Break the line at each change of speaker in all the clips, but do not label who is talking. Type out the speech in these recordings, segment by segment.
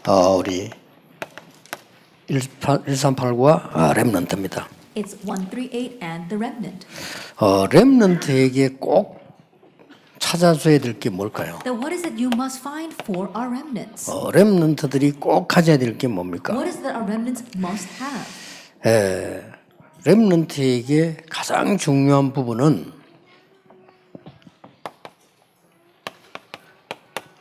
우리 1389와 렘넌트입니다.
It's 138 and the remnant.
렘넌트에게 꼭 찾아줘야 될 게 뭘까요?
Then what is it you must find for our remnants?
렘넌트들이 꼭 가져야 될 게 뭡니까?
What is it that our remnants must have?
렘넌트에게 가장 중요한 부분은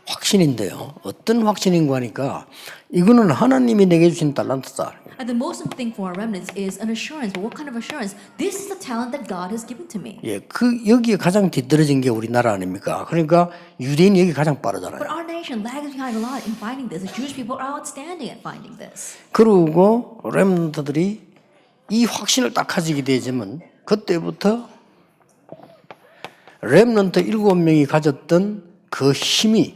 확신인데요. 어떤 확신인가 하니까 이거는 하나님이 내게 주신 달란트다.
And the most important thing for our remnants is an assurance. But what kind of assurance? This is the talent that God has given to me.
예, 여기에 가장 뒤떨어진 게 우리나라 아닙니까? 그러니까 유대인이 여기 가장
But
빠르잖아요.
our nation lags behind a lot in finding this. The Jewish people are outstanding at finding this.
그리고 렘넌트들이 이 확신을 딱 가지게 되지만 그때부터 렘넌트 7명이 가졌던 그 힘이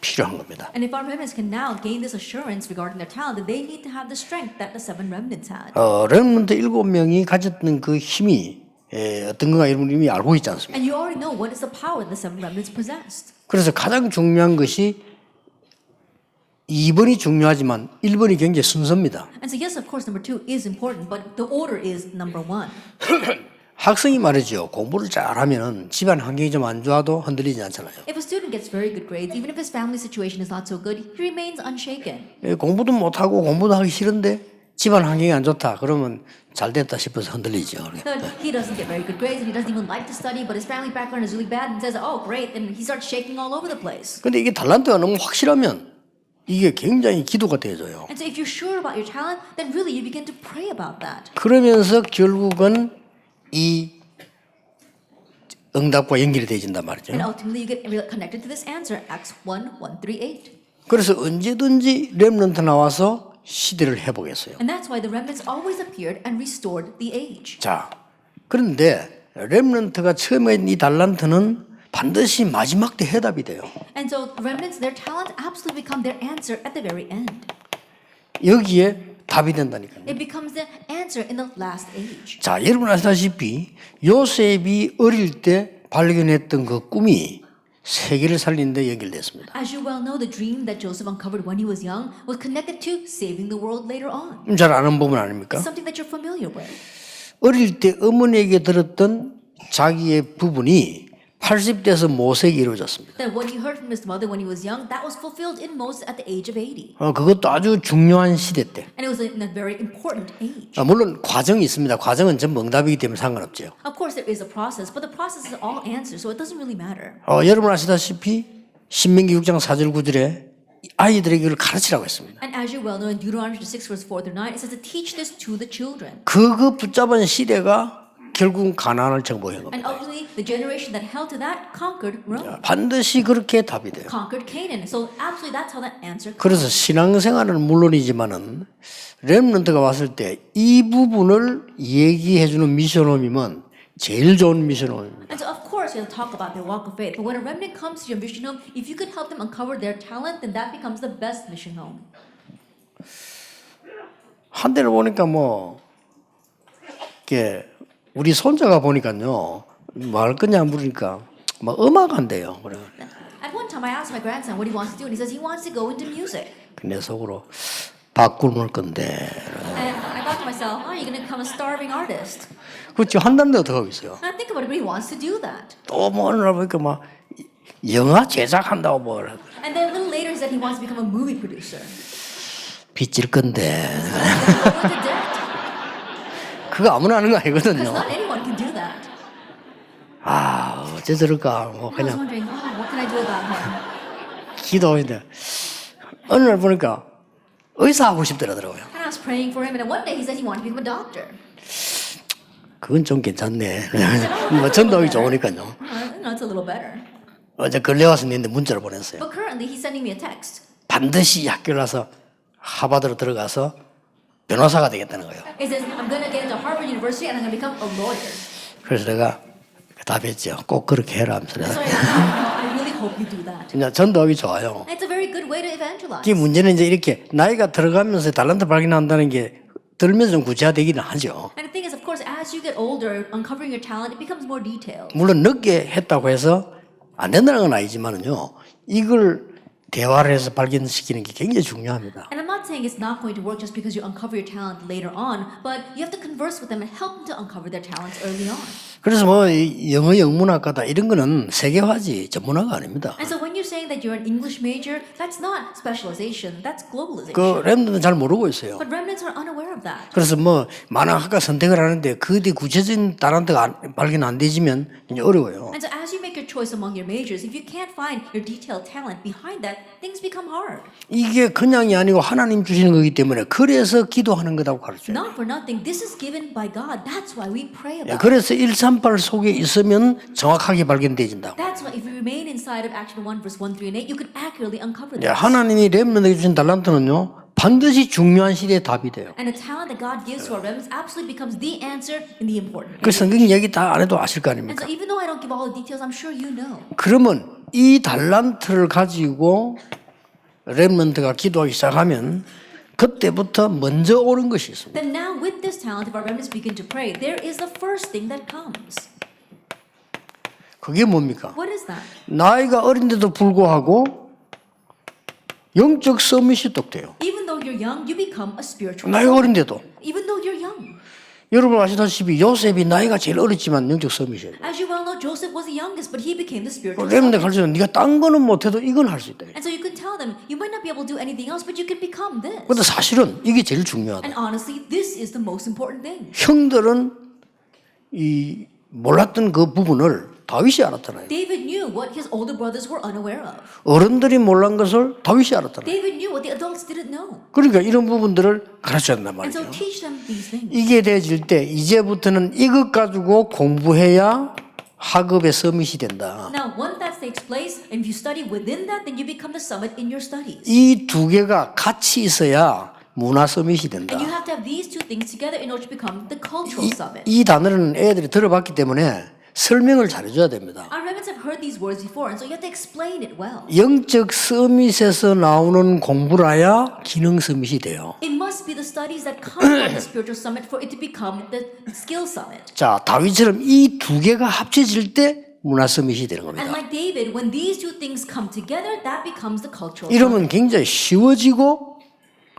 필요한 겁니다.
And if our remnants can now gain this assurance regarding their talent, then they need to have the strength that the 7 remnants had.
렘넌트 7명이 가졌던 그 힘이 어떤 건가 여러분 이미 알고 있지 않습니까?
And you already know what is the power that the 7 remnants possessed.
그래서 가장 중요한 것이 2번이 중요하지만 1번이 굉장히 순서입니다.
And so yes, of course, number 2 is important, but the order is number 1.
학생이 말이죠. 공부를 잘하면 집안 환경이 좀 안 좋아도 흔들리지 않잖아요.
If a student gets very good grades, even if his family situation is not so good, he remains unshaken.
공부도 못하고 공부도 하기 싫은데 집안 환경이 안 좋다. 그러면 잘 됐다 싶어서 흔들리죠.
But he doesn't get very good grades and he doesn't even like to study, but his family background is really bad and says, oh, great, and he starts shaking all over the place.
근데 이게 달란트가 너무 확실하면 이게 굉장히 기도가 되어져요.
And so if you're sure about your talent, then really you begin to pray about that.
그러면서 결국은 이 응답과 연결이 되어진단 말이죠.
And ultimately you get connected to this answer, Acts 1:1-8.
그래서 언제든지 렘넌트 나와서 시대를 해보겠어요.
And that's why the remnants always appeared and restored the age.
자, 그런데 렘넌트가 처음에 이 달란트는 반드시 마지막 때 해답이 돼요.
And so remnants, their talent absolutely become their answer at the very end.
여기에 답이 된다니까요.
It becomes the answer in the last age.
자, 여러분 아시다시피 요셉이 어릴 때 발견했던 그 꿈이 세계를 살리는 데 연결됐습니다.
As you well know, the dream that Joseph uncovered when he was young was connected to saving the world later on.
잘 아는 부분 아닙니까?
It's something that you're familiar with.
어릴 때 어머니에게 들었던 자기의 부분이 80대에서 모색이 이루어졌습니다.
That what he heard from his mother when he was young, that was fulfilled in Moses at the age of 80.
그것도 아주 중요한 시대 때.
And it was in a very important age.
물론 과정이 있습니다. 과정은 전부 응답이기 때문에 상관없죠.
Of course, there is a process, but the process is all answers, so it doesn't really matter.
여러분 아시다시피 신명기 6장 4절 9절에 아이들에게 이걸 가르치라고 했습니다.
And as you well know, in Deuteronomy 6 verse 4-9, it says to teach this to the children.
그거 붙잡은 시대가 결국 가나안을 정복한 겁니다.
And ultimately, the generation that held to that conquered Rome,
반드시 그렇게 답이 돼요.
conquered Canaan. So absolutely, that's how that answer comes.
그래서 신앙생활은 물론이지만은 렘넌트가 왔을 때 이 부분을 얘기해주는 미션홈이면 제일 좋은 미션홈입니다.
And so, of course, you'll talk about their walk of faith. But when a remnant comes to your mission home, if you could help them uncover their talent, then that becomes the best mission home.
한 대를 보니까 이게 우리 손자가 보니까요, 뭐 할 거냐 물으니까 막 음악 한대요. 그래.
At one time, I asked my grandson what he wants to do, and he says he wants to go into music.
내 속으로 밥 굶을 건데.
And I thought to myself, oh, you're going to become a starving artist.
그렇죠. 한다는데 어떡하고 있어요.
And I think about it, but he wants to do that.
또 뭐 어느 날 보니까 막 영화 제작한다고 뭐.
And then a little later, he said he wants to become a movie producer.
빚질 건데.
Go into debt.
그거 아무나 하는 거
Because
아니거든요.
not anyone can do that.
어째 저럴까. 뭐
I was
그냥
wondering, oh, what can I do about him?
기도하는데 어느 날 보니까 의사 하고 싶더라고요.
And I was praying for him, and then one day he said he wanted to become a doctor.
그건 좀 괜찮네. 뭐 전도하기 좋으니까요.
No, it's a little better.
어제 근래 와서 내는데 문자를 보냈어요.
But currently, he's sending me a text.
반드시 학교를 가서 하버드로 들어가서 변호사가 되겠다는 거예요.
He says, I'm going to get into Harvard University and I'm going to become a lawyer.
그래서 내가 답했죠. 꼭 그렇게 해라 하면서.
So I really hope you do that.
그냥 전도하기 좋아요.
It's a very good way to evangelize.
이 문제는 이제 이렇게 나이가 들어가면서 달란트 발견한다는 게 들면서 좀 구체화되기는 하죠.
And the thing is, of course, as you get older, uncovering your talent, it becomes more detailed.
물론 늦게 했다고 해서 안 된다는 건 아니지만은요. 이걸 대화를 해서 발견시키는 게 굉장히 중요합니다.
And I'm not saying it's not going to work just because you uncover your talent later on, but you have to converse with them and help them to uncover their talents early on.
그래서 뭐 영어 영문학과다 이런 거는 세계화지 전문화가 아닙니다.
And so when you're saying that you're an English major, that's not specialization, that's globalization.
그 렘들은 잘 모르고 있어요.
But remnants are unaware of that.
그래서 뭐 많은 학과 선택을 하는데 그 뒤 구체적인 달란트가 발견 안 되지면 이제 어려워요.
And so as you make your choice among your majors, if you can't find your detailed talent behind that, things become hard.
이게 그냥이 아니고 하나님 주시는 거기 때문에 그래서 기도하는 거라고 가르쳐요.
Not for nothing, this is given by God. That's why we pray
예,
about it.
그래서 138 속에 있으면 정확하게 발견되진다고.
That's why if you remain inside of Acts 1 verse 1, 3, and 8, you could accurately uncover
예,
this.
하나님이 렘넌트에게 주신 달란트는요 반드시 중요한 시대에 답이 돼요.
And the talent that God gives to our remnants absolutely becomes the answer in the important.
그 성경 얘기 다 안 해도 아실 거
And
아닙니까?
so even though I don't give all the details, I'm sure you know.
그러면 이 달란트를 가지고 렘넌트가 기도하기 시작하면 그때부터 먼저 오는 것이 있습니다.
Then now with this talent, if our remnants begin to pray, there is the first thing that comes.
그게 뭡니까?
What is that?
나이가 어린데도 불구하고 영적 서밋이 똑돼요.
Even though you're young, you become a spiritual
나이가
son.
어린데도.
Even though you're young.
여러분 아시다시피 요셉이 나이가 제일 어렸지만 영적 서밋이에요.
As you well know, Joseph was the youngest, but he became the spiritual son.
렘넌트 가르쳐서 네가 딴 거는 못해도 이건 할 수 있다.
And so you can tell them, you might not be able to do anything else, but you can become this.
근데 사실은 이게 제일 중요하다.
And honestly, this is the most important thing.
형들은 이 몰랐던 그 부분을 다윗이 알았잖아요.
David knew what his older brothers were unaware of.
어른들이 몰란 것을 다윗이 알았잖아요.
David knew what the adults didn't know.
그러니까 이런 부분들을 가르쳐야 된단
And so
말이죠.
teach them these things.
이게 되어질 때 이제부터는 이것 가지고 공부해야 학업의 서밋이 된다.
Now, once that takes place, and if you study within that, then you become the summit in your studies.
이 두 개가 같이 있어야 문화 서밋이 된다.
And you have to have these two things together in order to become the cultural summit.
이 단어는 애들이 들어봤기 때문에 설명을 잘해줘야 됩니다.
Our remnants have heard these words before, and so you have to explain it well.
영적 서밋에서 나오는 공부라야 기능 서밋이 돼요.
It must be the studies that come from the spiritual summit for it to become the skill summit.
자, 다윗처럼 이 두 개가 합쳐질 때 문화 서밋이 되는
And
겁니다.
like David, when these two things come together, that becomes the cultural summit.
이러면 굉장히 쉬워지고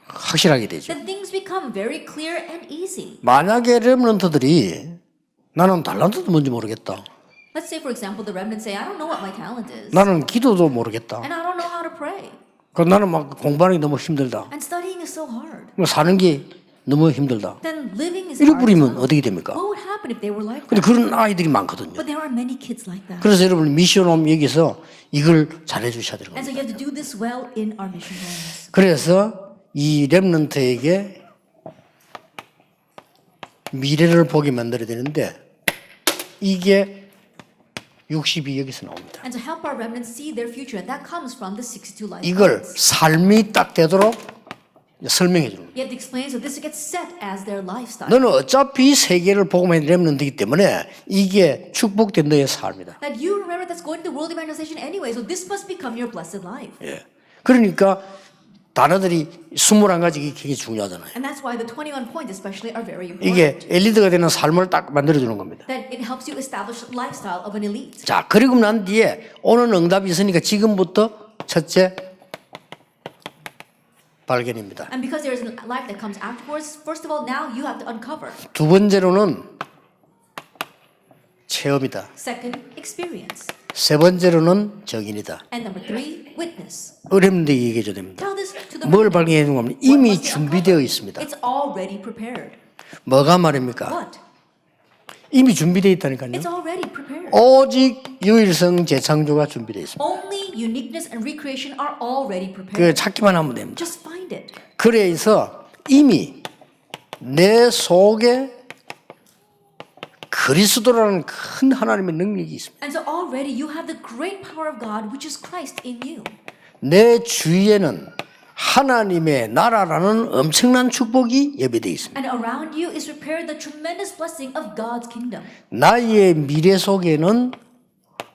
확실하게 되죠.
Then things become very clear and easy.
만약에 렘넌트들이 나는 달란트도 뭔지 모르겠다.
Let's say, for example, the remnants say, I don't know what my talent is.
나는 기도도 모르겠다.
And I don't know how to pray.
그 나는 막 공부하는 게 너무 힘들다.
And studying is so hard.
뭐 사는 게 너무 힘들다.
Then living is
이래
hard.
버리면 어떻게 됩니까?
What would happen if they were like
근데
that?
그런 아이들이 많거든요.
But there are many kids like that.
그래서 여러분 미션홈 여기서 이걸 잘해 주셔야 되는
And so
겁니다.
you have to do this well in our mission homes.
그래서 이 렘넌트에게 미래를 보게 만들어야 되는데 이게 60이 여기서 나옵니다.
And to help our remnants see their future, and that comes from the 62 life
이걸
plans.
삶이 딱 되도록 설명해 주는 거예요.
You have to explain so this gets set as their lifestyle.
너는 어차피 세계를 복음의 렘넌트이기 때문에 이게 축복된 너의 삶이다.
That you remember that's going to the world evangelization anyway, so this must become your blessed life.
예. 그러니까 단어들이 21가지 굉장히 중요하잖아요.
And that's why the 21 points especially are very important.
이게 엘리트가 되는 삶을 딱 만들어 주는 겁니다.
That it helps you establish the lifestyle of an elite.
자, 그리고 난 뒤에 오는 응답이 있으니까 지금부터 첫째 발견입니다.
And because there is a life that comes afterwards, first of all, now you have to uncover.
두 번째로는 체험이다.
Second, experience.
세 번째로는 정인이다.
And number 3, witness.
어렵는데 얘기해 줘야 됩니다.
Tell this to the
뭘
remnant.
발견해 주는 겁니까?
What
이미
must be
준비되어
uncovered?
있습니다.
It's already prepared.
뭐가 말입니까?
What?
이미 준비되어 있다니까요.
It's already prepared.
오직 유일성 재창조가 준비되어 있습니다.
Only uniqueness and recreation are already
그
prepared.
찾기만 하면 됩니다.
Just find it.
그래서 이미 내 속에 그리스도라는 큰 하나님의 능력이 있습니다.
And so already you have the great power of God, which is Christ in you.
내 주위에는 하나님의 나라라는 엄청난 축복이 예배되어 있습니다.
And around you is prepared the tremendous blessing of God's kingdom.
나의 미래 속에는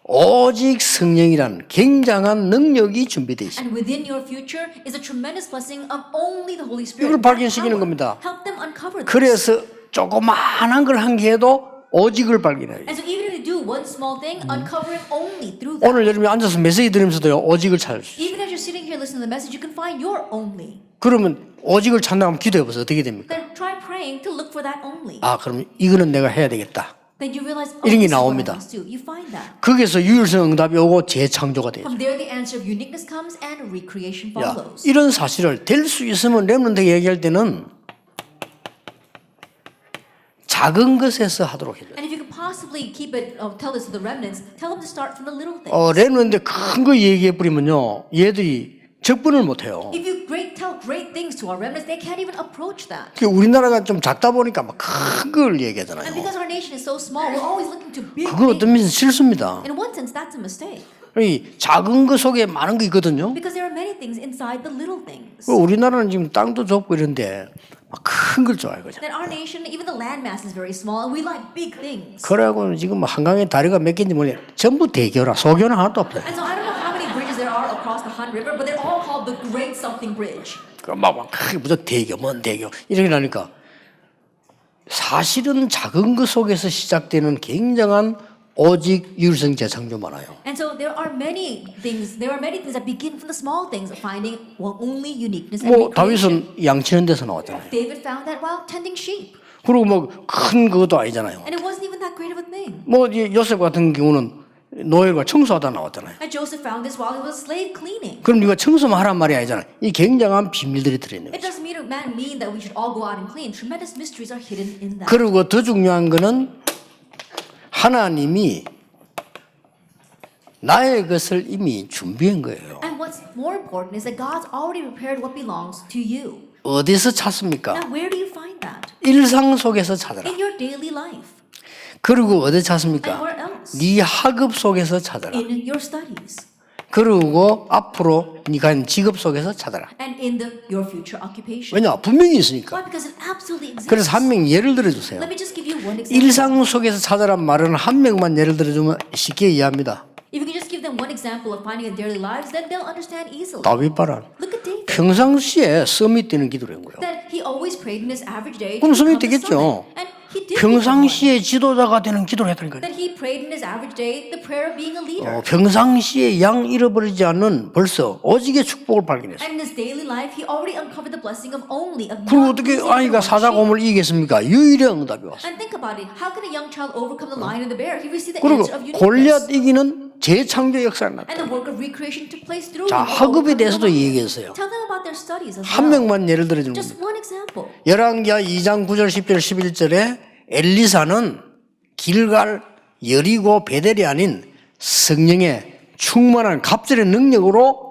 오직 성령이란 굉장한 능력이 준비되어 있습니다.
And within your future is a tremendous blessing of only the Holy Spirit.
이걸 발견시키는 겁니다.
Help them uncover this.
그래서 조그마한 걸 한 게 해도 오직을 발견해요.
And so even if you do one small thing, uncover it only through that.
오늘 여러분이 앉아서 메시지 들으면서도요, 오직을 찾을 수 있어요.
Even as you're sitting here listening to the message, you can find your only.
그러면 오직을 찾는다면 기도해 보세요. 어떻게 됩니까?
Then try praying to look for that only.
아, 그럼 이거는 내가 해야 되겠다.
Then you realize, oh,
이런 게
this is what I
나옵니다.
must do. You find that.
거기서 유일성 응답이 오고 재창조가 돼요.
From there, the answer of uniqueness comes and recreation
야,
follows.
이런 사실을 될 수 있으면 렘넌트 얘기할 때는 작은 것에서 하도록 해줘요.
And if you can possibly keep it, tell this to the remnants, tell them to start from the little things.
렘넌트 큰 거 얘기해 버리면요, 얘들이 적분을 못 해요.
If you tell great things to our remnants, they can't even approach that.
우리나라가 좀 작다 보니까 막 큰 걸 얘기하잖아요.
And because our nation is so small, we're always looking to big
그거 어떤
things.
면에서 실수입니다.
In one sense, that's a mistake.
이 작은 거 속에 많은 거 있거든요.
Because there are many things inside the little things.
우리나라는 지금 땅도 좁고 이런데 막 큰 걸 좋아하거든요.
That our nation, even the landmass is very small, and we like big things.
그래갖고 지금 한강에 다리가 몇 개인지 모르겠 전부 대교라 소교는 하나도 없어요.
And so I don't know how many bridges there are across the Han River, but they're all called the Great Something Bridge.
그럼 막 무슨 대교, 뭔 대교 이렇게 나니까 사실은 작은 것 속에서 시작되는 굉장한 오직 유일성 재창조 많아요.
And so there are many things that begin from the small things, finding only uniqueness and
뭐
recreation.
다윗은 양치는 데서 나왔잖아요.
David found that while tending sheep.
그리고 뭐 큰 것도 아니잖아요.
And it wasn't even that great of a thing.
뭐 요셉 같은 경우는 노예가 청소하다 나왔잖아요.
And Joseph found this while he was slave cleaning.
그럼 네가 청소만 하란 말이 아니잖아요. 이 굉장한 비밀들이 들어있는
It
거죠.
doesn't mean that we should all go out and clean. Tremendous mysteries are hidden in that.
그리고 더 중요한 거는 하나님이 나의 것을 이미 준비한 거예요.
And what's more important is that God's already prepared what belongs to you.
어디서 찾습니까?
Now, where do you find that?
일상 속에서 찾아라.
In your daily life.
그리고 어디
And
찾습니까?
where else?
네 학업 속에서 찾아라.
In your studies.
그리고 앞으로 네가 하는 직업 속에서 찾아라.
And in your future occupation.
왜냐? 분명히 있으니까.
Why? Because it absolutely exists.
그래서 한 명 예를 들어주세요.
Let me just give you one example.
일상 속에서 찾아란 말은 한 명만 예를 들어주면 쉽게 이해합니다.
If you can just give them one example of finding in daily lives, then they'll understand easily.
다윗 봐라.
Look at David.
평상시에 서밋 되는 기도를 한 거예요.
That he always prayed in his average day.
그럼
to
서밋
become the
되겠죠.
summit. And he did. become one.
평상시에 지도자가 되는 기도를 했다니까요.
That he prayed in his average day the prayer of being a leader.
평상시에 양 잃어버리지 않는 벌써 오직의 축복을 발견했어요.
And in his daily life, he already uncovered the blessing of only of
그리고
not
어떻게
losing
아이가
the sheep.
사자곰을 이기겠습니까? 유일의 응답이 왔어요.
And think about it. How can a young child overcome the lion and the bear? He received the
그리고
answer of
골리앗
uniqueness.
이기는 재창조 역사가 났다.
And the work of recreation took place through
자,
him.
학업에 대해서도 얘기했어요.
Tell them about their studies as
한
well.
명만 예를 들어주면
Just one example.
열왕기하 2장 9절 10절 11절에 엘리사는 길갈 여리고 베델이 아닌 성령의 충만한 갑절의 능력으로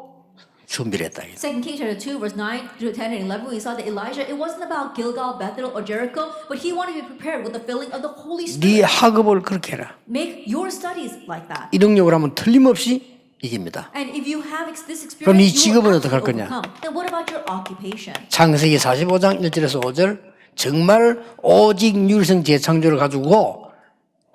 준비를 했다.
2 Kings chapter 2 verse 9 through 10 and 11 we saw that Elijah, it wasn't about Gilgal, Bethel or Jericho, but he wanted to be prepared with the filling of the Holy
네
Spirit.
학업을 그렇게 해라.
Make your studies like that.
이 능력을 하면 틀림없이 이깁니다.
And if you have this
그럼 이
experience, you
직업은
will
어떡할
absolutely
거냐?
overcome. Then what about your occupation?
창세기 45장 1절에서 5절 정말 오직 유일성 재창조를 가지고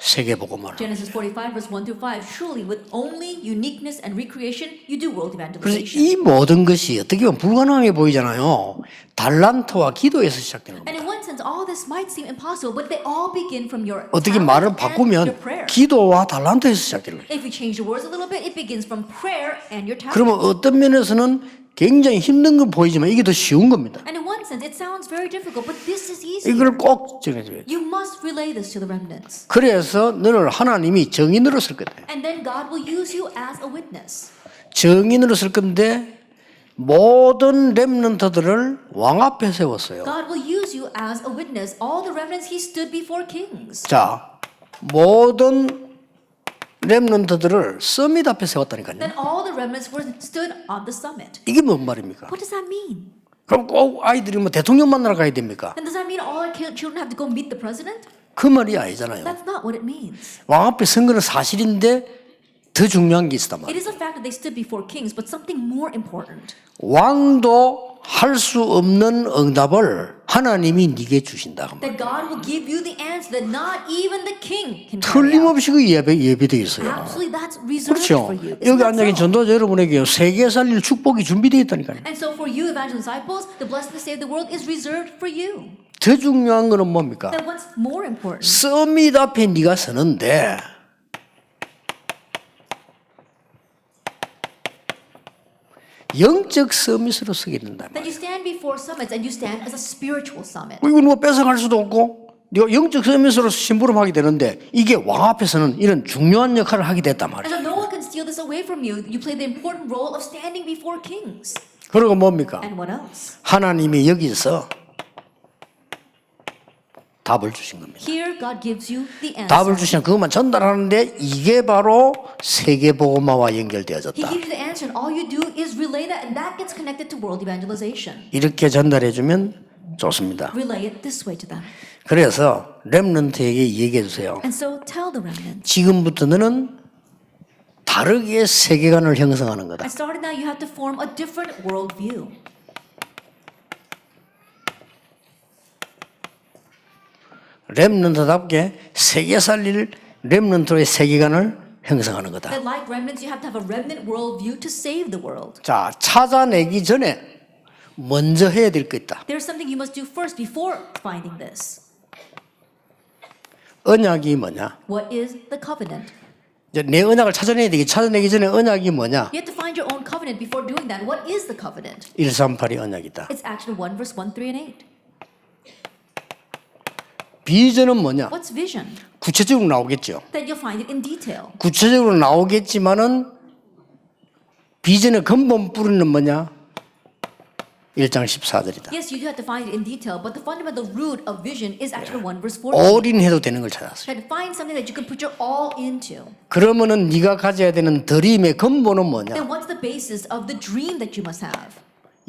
세계복음을.
Genesis 45 verse 1 through 5. Surely with only uniqueness and recreation, you do world
그래서
evangelization.
이 모든 것이 어떻게 보면 불가능하게 보이잖아요. 달란트와 기도에서 시작되는
And
겁니다.
in one sense, all this might seem impossible, but they all begin from your
어떻게
talent
말을
and your
바꾸면
prayer.
기도와 달란트에서 시작되는 거예요.
If we change the words a little bit, it begins from prayer and your talent.
그러면 어떤 면에서는 굉장히 힘든 건 보이지만 이게 더 쉬운 겁니다.
And in one sense, it sounds very difficult, but this is easy.
이걸 꼭 정해줘야 돼요.
You must relay this to the remnants.
그래서 너를 하나님이 정인으로 쓸 거다.
And then God will use you as a witness.
정인으로 쓸 건데 모든 렘넌트들을 왕 앞에 세웠어요.
God will use you as a witness. All the remnants, he stood before kings.
자, 모든 렘넌트들을 서밋 앞에 세웠다니까요.
Then all the remnants were stood on the summit.
이게 뭔 말입니까?
What does that mean?
그럼 꼭 아이들이 뭐 대통령 만나러 가야 됩니까?
And does that mean all our children have to go meet the president?
그 말이 아니잖아요.
That's not what it means.
왕 앞에 선 거는 사실인데 더 중요한 게 있었단
It
말이에요.
is a fact that they stood before kings, but something more important.
왕도 할 수 없는 응답을 하나님이 네게 주신다.
That God will give you the answer that not even the king can carry out.
틀림없이 그 예배되어 있어요.
Absolutely, that's reserved
그렇죠.
for you. Isn't
여기
that
앉아 계신
so?
전도자 여러분에게 세계 살릴 축복이 준비되어 있다니까요.
And so for you, evangelist disciples, the blessing to save the world is reserved for you.
더 중요한 거는 뭡니까?
Then what's more important?
서밋 앞에 네가 서는데 영적 서밋으로 서게 된다.
That you stand before summits and you stand as a spiritual summit.
이거 누가 뺏어갈 수도 없고 네가 영적 서밋으로 심부름하게 되는데 이게 왕 앞에서는 이런 중요한 역할을 하게 됐단 말이야.
And so no one can steal this away from you. You play the important role of standing before kings.
그리고 뭡니까?
And what else?
하나님이 여기서 답을 주신 겁니다.
Here God gives you the
답을
answer.
주시면 그것만 전달하는데 이게 바로 세계복음화와
He
연결되어졌다.
gives you the answer and all you do is relay that and that gets connected to world evangelization.
이렇게 전달해주면 좋습니다.
Relay it this way to them.
그래서 렘넌트에게 얘기해 주세요.
And so tell the remnant.
지금부터 너는 다르게 세계관을 형성하는 거다.
And starting now you have to form a different worldview.
렘넌트답게 세계 살릴 렘넌트의 세계관을 형성하는 거다.
That like remnants you have to have a remnant worldview to save the world.
자, 찾아내기 전에 먼저 해야 될 거 있다.
There's something you must do first before finding this.
언약이 뭐냐?
What is the covenant?
이제 내 언약을 찾아내야 되기 찾아내기 전에 언약이 뭐냐?
You have to find your own covenant before doing that. What is the covenant?
138이 언약이다.
It's Acts 1 verse 1, 3, and 8.
비전은 뭐냐?
What's vision?
구체적으로 나오겠죠.
Then you'll find it in detail.
구체적으로 나오겠지만은 비전의 근본 뿌리는 뭐냐? 1장 14절이다.
Yes, you do have to find it in detail, but the fundamental root of vision is Acts 1 verse 14.
올인해도 되는 걸 찾았어요.
Try to find something that you can put your all into.
그러면은 네가 가져야 되는 드림의 근본은 뭐냐?
Then what's the basis of the dream that you must have?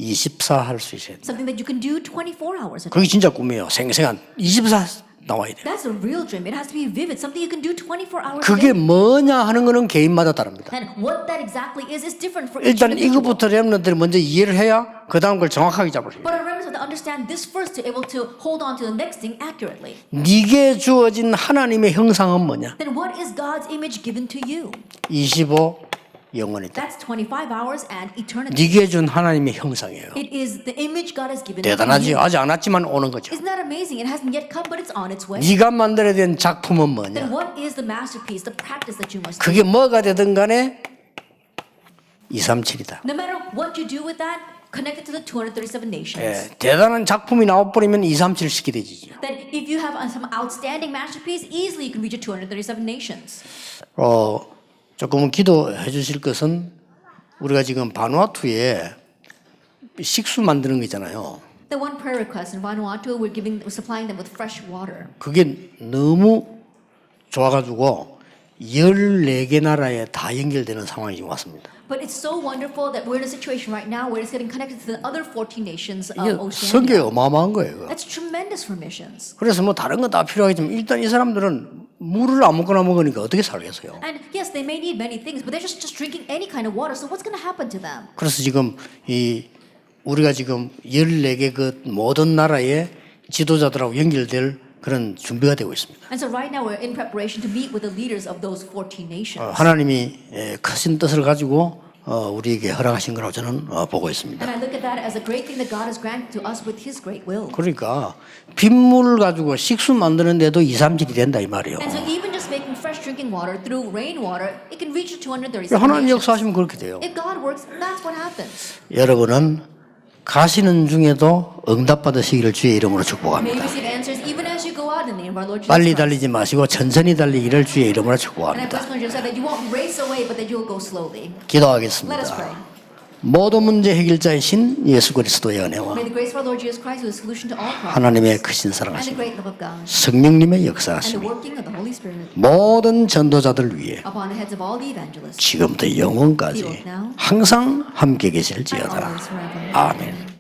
24 할 수 있어야 돼.
Something that you can do 24 hours a day.
그게 진짜 꿈이에요. 생생한 24 나와야 돼.
That's a real dream. It has to be vivid. Something you can do 24 hours a
그게
day.
뭐냐 하는 거는 개인마다 다릅니다.
And what that exactly is different for each
일단
individual.
이것부터 렘넌트들이 먼저 이해를 해야 그 다음 걸 정확하게 잡을 수 있어요.
But our remnants have to understand this first to be able to hold on to the next thing accurately.
네게 주어진 하나님의 형상은 뭐냐?
Then what is God's image given to you?
25 영원이다.
That's 25 hours and eternity.
네게 준 하나님의 형상이에요.
It is the image God has given
대단하지?
to you.
아직 안 왔지만 오는 거죠.
Isn't that amazing? It hasn't yet come, but it's on its way.
네가 만들어야 되는 작품은 뭐냐?
Then what is the masterpiece, the practice that you must do?
그게 뭐가 되든 간에 237이다.
No matter what you do with that, connected to the 237 nations.
예, 대단한 작품이 나와버리면 237 시키 되지.
That if you have some outstanding masterpiece, easily you can reach your 237 nations.
조금은 기도해 주실 것은 우리가 지금 바누아투에 식수 만드는 거 있잖아요.
The one prayer request in Vanuatu, we're supplying them with fresh water.
그게 너무 좋아가지고 14개 나라에 다 연결되는 상황이 지금 왔습니다.
But it's so wonderful that we're in a situation right now where it's getting connected to the other 14 nations
이게
of
성격이
Oceania.
어마어마한 거예요.
That's tremendous for missions.
그래서 뭐 다른 건 다 필요하겠지만 일단 이 사람들은 물을 아무거나 먹으니까 어떻게 살겠어요?
And yes, they may need many things, but they're just drinking any kind of water. So what's going to happen to them?
그래서 지금 우리가 지금 14개 그 모든 나라의 지도자들하고 연결될 그런 준비가 되고 있습니다.
And so right now we're in preparation to meet with the leaders of those 14 nations.
하나님이 크신 뜻을 가지고 우리에게 허락하신 거라고 저는 보고 있습니다.
And I look at that as a great thing that God has granted to us with His great will.
그러니까 빗물을 가지고 식수 만드는데도 2, 3질이 된다 이 말이에요.
And so even just making fresh drinking water through rainwater, it can reach to 237
하나님
nations.
역사하시면 그렇게 돼요.
If God works, that's what happens.
여러분은 가시는 중에도 응답받으시기를 주의 이름으로
May you
축복합니다.
receive answers even as you go out in the name of our Lord Jesus
빨리
Christ.
달리지 마시고 천천히 달리기를 주의 이름으로
And I
축복합니다.
bless God said that you won't race away, but that you will go slowly. Let us
기도하겠습니다.
pray.
모든 문제 해결자이신 예수 그리스도의 은혜와
May the grace of our Lord Jesus Christ, who is the solution to all problems,
하나님의 크신
and the
사랑하심,
great love of God,
성령님의
and the
역사하심,
working of the Holy Spirit
모든 전도자들 위해
upon the heads of all the evangelists,
지금부터 영원까지 항상 함께
and
계실지어다.
always forever.
아멘.